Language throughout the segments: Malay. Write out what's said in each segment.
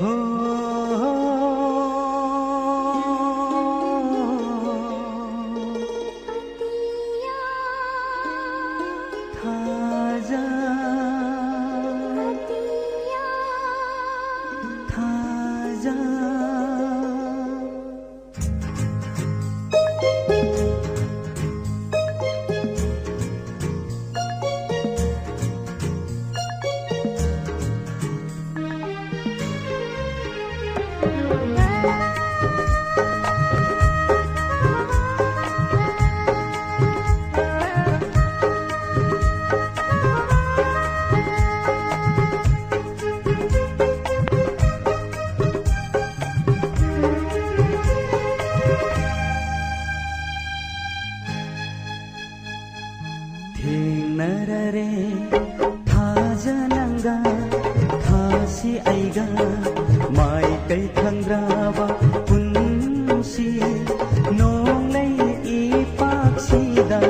हो थाजा थाजा ꯊꯦꯡꯅꯔꯔꯦ ꯊꯥꯖꯅꯪꯒ ꯊꯥꯁꯤ ꯑꯩꯒ ꯃꯥꯏꯀꯩ ꯈꯪꯗ꯭ꯔꯕ ꯄꯨꯟꯁꯤ ꯅꯣꯡꯂꯩ ꯏꯄꯥꯛꯁꯤꯗ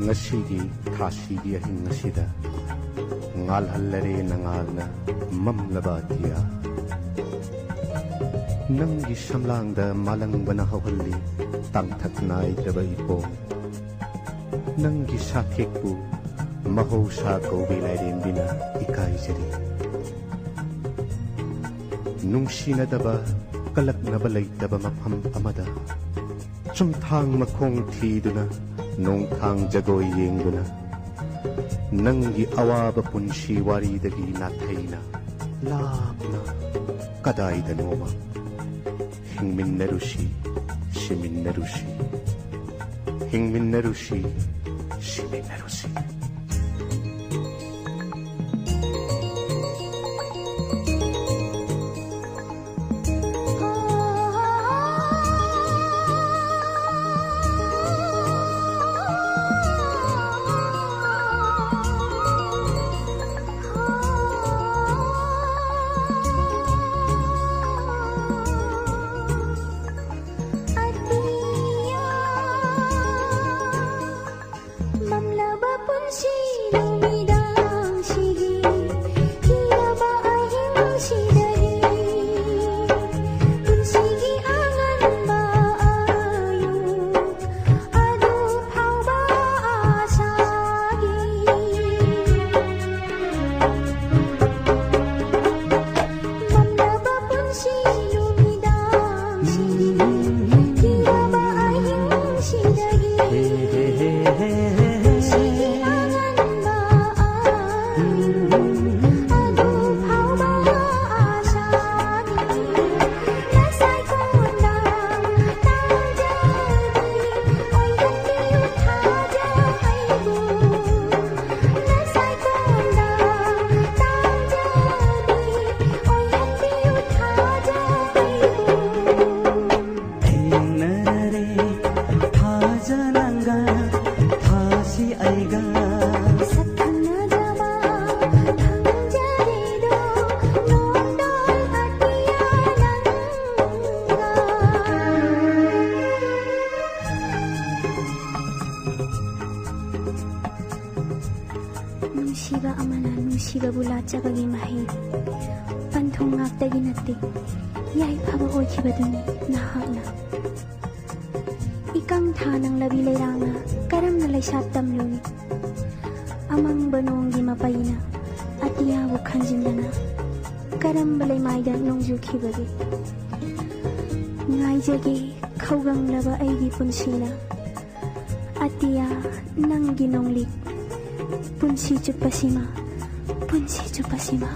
ngashigi thasigi ahing ngasida ngalhallare nangalna mamlaba dia namgi shamlangda malangbana hawhalli tangthaknai draba ipong nangi sathekpu mahausa kaubi lairembina ikaijari nungsinadaba kalaknaba leitaba mafam amada chumthang makhong thiduna nongthang jagoi yengduna nangi awaba punshi waridagi nathaina lapna kadaida noma hingminnarushi shiminnarushi hingminnarushi shiminnarushi Nungsiba amana nungsiba bulatjabagi mahi panthong ngaktagi natte yai phaba oikibaduni nahakna ikang thanang labi leirangna karamna laisap tamluni amang banonggi mapayina atiyabu khanjindana karamba leimaidan nongjukhibagi ngaijagi khauganglaba aigi punsina atiya nangi nonglik punsi chupasima punsi chupasima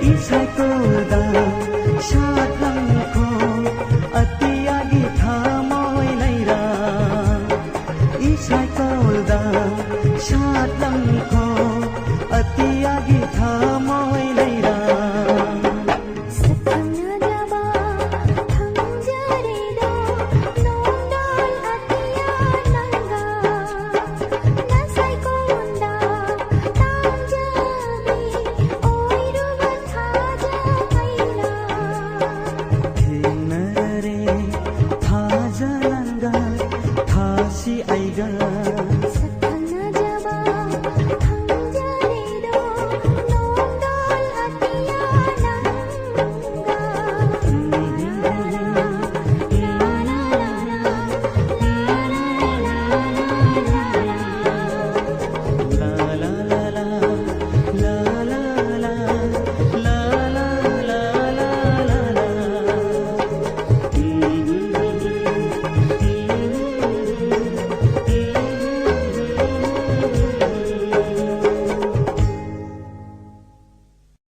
Isai ko da